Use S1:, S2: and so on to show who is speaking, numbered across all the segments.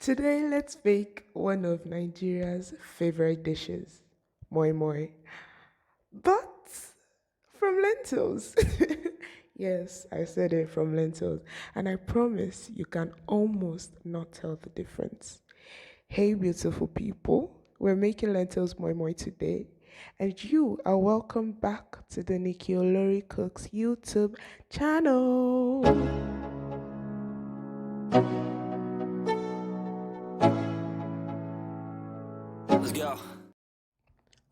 S1: Today, let's make one of Nigeria's favorite dishes, Moimoi, but from lentils. Yes, I said it, from lentils, and I promise you can almost not tell the difference. Hey, beautiful people, we're making lentils Moimoi today, and you are welcome back to the Nikki Olori Cooks YouTube channel.
S2: Let's go.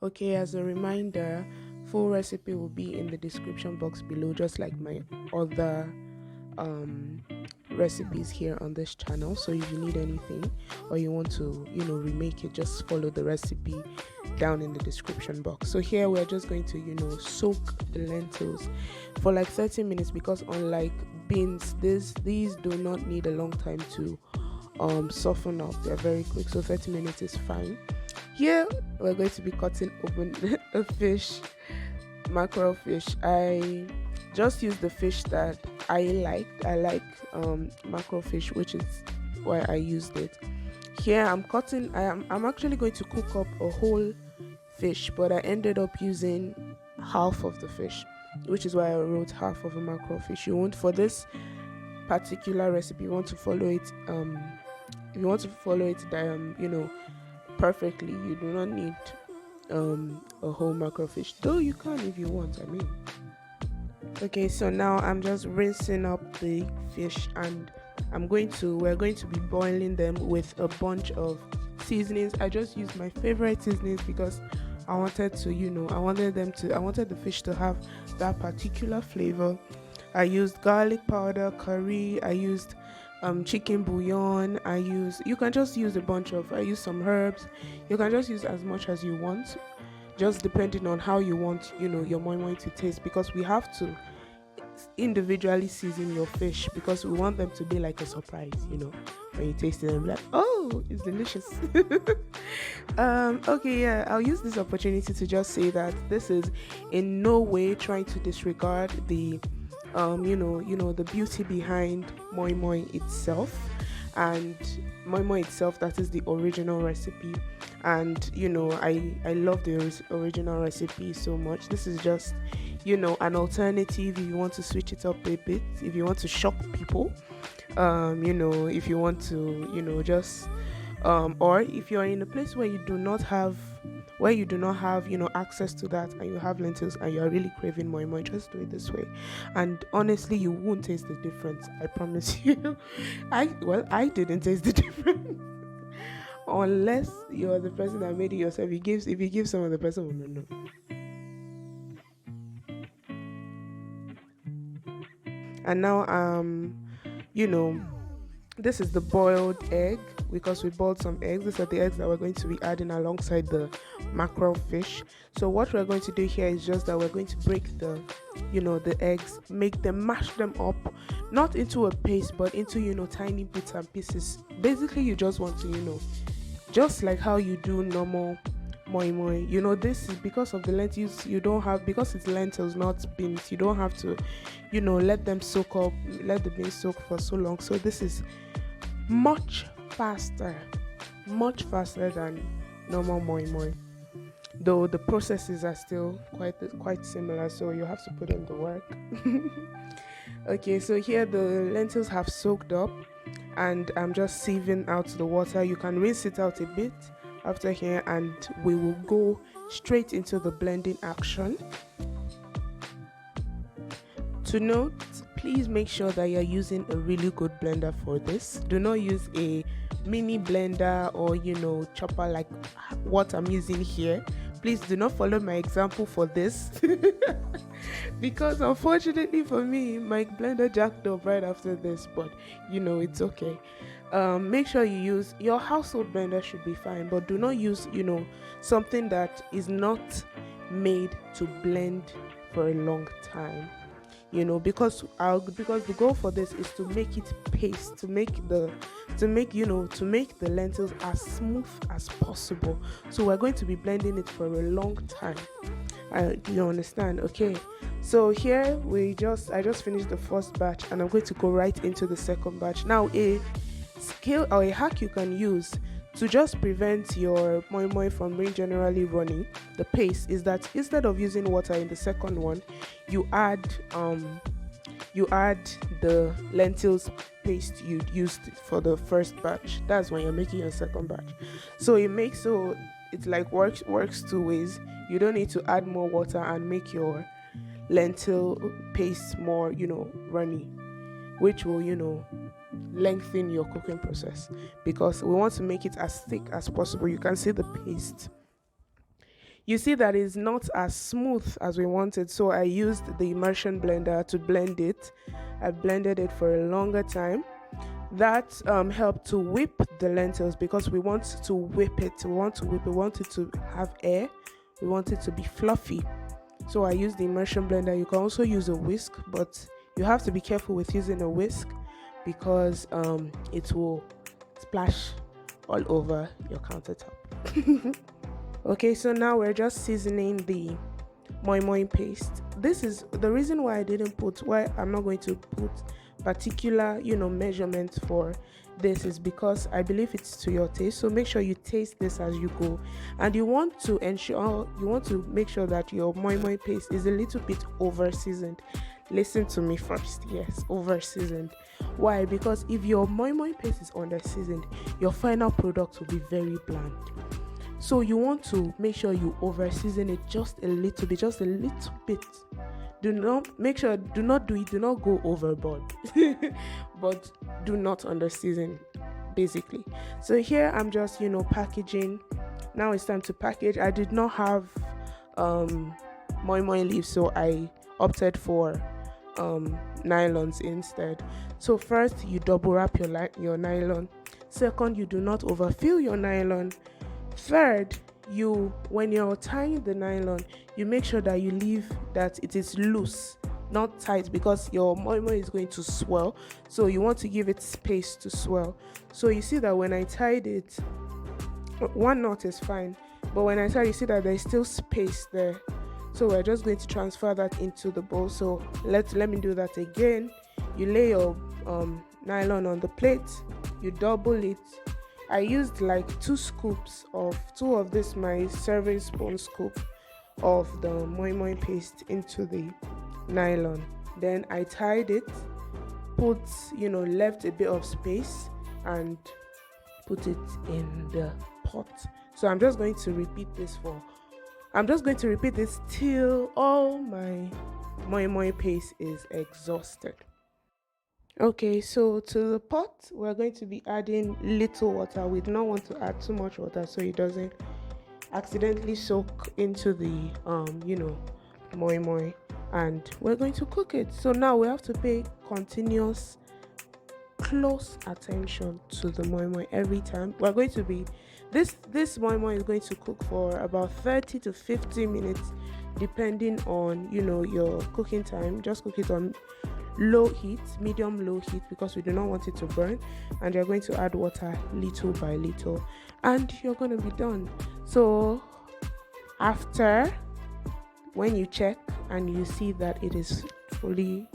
S1: Okay, as a reminder, full recipe will be in the description box below, just like my other um recipes here on this channel. So if you need anything or you want to remake it, just follow the recipe down in the description box. So here we're just going to soak the lentils for like 30 minutes, because unlike beans, these do not need a long time to soften up. They're very quick, so 30 minutes is fine. Here we're going to be cutting open a fish, mackerel fish. I just use the fish that I liked. I like mackerel fish, which is why I used it. Here I'm actually going to cook up a whole fish, but I ended up using half of the fish, which is why I wrote half of a mackerel fish. You won't, for this particular recipe, you want to follow it if you want to follow it perfectly, you do not need a whole mackerel fish, though you can if you want, I mean. Okay, so now I'm just rinsing up the fish, and we're going to be boiling them with a bunch of seasonings. I just used my favorite seasonings because I wanted the fish to have that particular flavor. I used garlic powder, curry, I used chicken bouillon. You can just use I use some herbs. You can just use as much as you want, just depending on how you want your moimoi to taste, because we have to individually season your fish, because we want them to be like a surprise, when you taste them, like, oh, it's delicious. Okay, yeah, I'll use this opportunity to just say that this is in no way trying to disregard the the beauty behind Moimoi itself, and Moimoi itself, that is the original recipe. And I love the original recipe so much. This is just an alternative if you want to switch it up a bit, if you want to shock people, if you want to just or if you're in a place where you do not have access to that, and you have lentils and you're really craving moi, just do it this way, and honestly you won't taste the difference, I promise you. I didn't taste the difference. Unless you're the person that made it yourself. If you give someone, the person will not know. And now you know this is the boiled egg, because we boiled some eggs. These are the eggs that we're going to be adding alongside the mackerel fish. So what we're going to do here is just that we're going to break the eggs, mash them up, not into a paste, but into tiny bits and pieces. Basically, you just want to just like how you do normal moi. This is because of the lentils. You don't have, because it's lentils, not beans, you don't have to let them soak up, let the beans soak for so long. So this is much faster than normal moi, though the processes are still quite similar, so you have to put in the work. Okay, so here the lentils have soaked up, and I'm just sieving out the water. You can rinse it out a bit after here, and we will go straight into the blending action. To note, please make sure that you're using a really good blender for this. Do not use a mini blender or chopper like what I'm using here. Please do not follow my example for this. Because unfortunately for me, my blender jacked up right after this, but it's okay. Make sure you use your household blender, should be fine, but do not use something that is not made to blend for a long time, because the goal for this is to make it paste, to make the lentils as smooth as possible. So we're going to be blending it for a long time. Do you understand? Okay, so here I just finished the first batch, and I'm going to go right into the second batch now. A skill or a hack you can use to just prevent your moimoi from being generally runny, the paste, is that instead of using water in the second one, you add the lentils paste you used for the first batch. That's when you're making your second batch. So it's like works two ways. You don't need to add more water and make your lentil paste more, runny, which will, lengthen your cooking process, because we want to make it as thick as possible. You can see the paste. You see that it's not as smooth as we wanted, so I used the immersion blender to blend it. I blended it for a longer time. That helped to whip the lentils, because we want to whip it. We want it to have air. We want it to be fluffy. So I used the immersion blender. You can also use a whisk, but you have to be careful with using a whisk, because it will splash all over your countertop. Okay, so now we're just seasoning the moimoi paste. This is the reason why I'm not going to put particular, measurements for this, is because I believe it's to your taste. So make sure you taste this as you go, and you want to make sure that your moimoi paste is a little bit over seasoned. Listen to me first. Yes, over seasoned. Why? Because if your moimoi paste is under seasoned, your final product will be very bland. So you want to make sure you over season it just a little bit. Do not go overboard, but do not under season, basically. So here I'm just, packaging. Now it's time to package. I did not have moimoi leaves, so I opted for nylons instead. So first, you double wrap your nylon. Second, you do not overfill your nylon. Third, when you're tying the nylon, you make sure that you leave that it is loose, not tight, because your moimoi is going to swell. So you want to give it space to swell. So you see that when I tied it, one knot is fine, but when I tie, you see that there's still space there. So we're just going to transfer that into the bowl. So let me do that again. You lay your nylon on the plate, you double it. I used like two of this my serving spoon scoop of the moimoi paste into the nylon. Then I tied it, left a bit of space and put it in the pot. So I'm just going to repeat this till all my moimoi paste is exhausted. Okay, so to the pot, we're going to be adding little water. We do not want to add too much water so it doesn't accidentally soak into the, moimoi. And we're going to cook it. So now we have to pay continuous, close attention to the moimoi every time. We're going to be, this moimoi is going to cook for about 30 to 50 minutes, depending on, your cooking time. Just cook it on medium low heat, because we do not want it to burn. And you're going to add water little by little, and you're going to be done. So after, when you check and you see that it is fully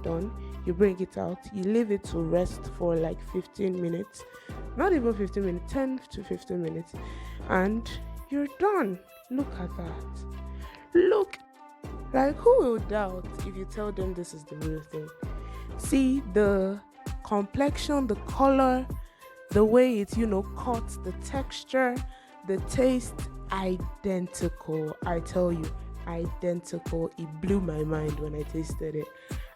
S1: done, you bring it out, you leave it to rest for like 15 minutes, not even 15 minutes, 10 to 15 minutes, and you're done. Look at that. Like, who will doubt if you tell them this is the real thing? See the complexion, the color, the way it, cuts, the texture, the taste, identical. I tell you, identical. It blew my mind when I tasted it,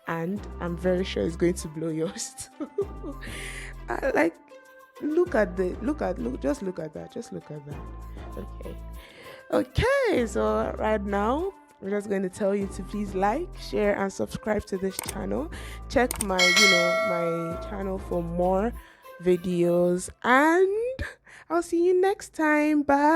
S1: and I'm very sure it's going to blow yours too. Look at that. Just look at that. Okay. So right now, I'm just going to tell you to please like, share, and subscribe to this channel. Check my, my channel for more videos, and I'll see you next time. Bye.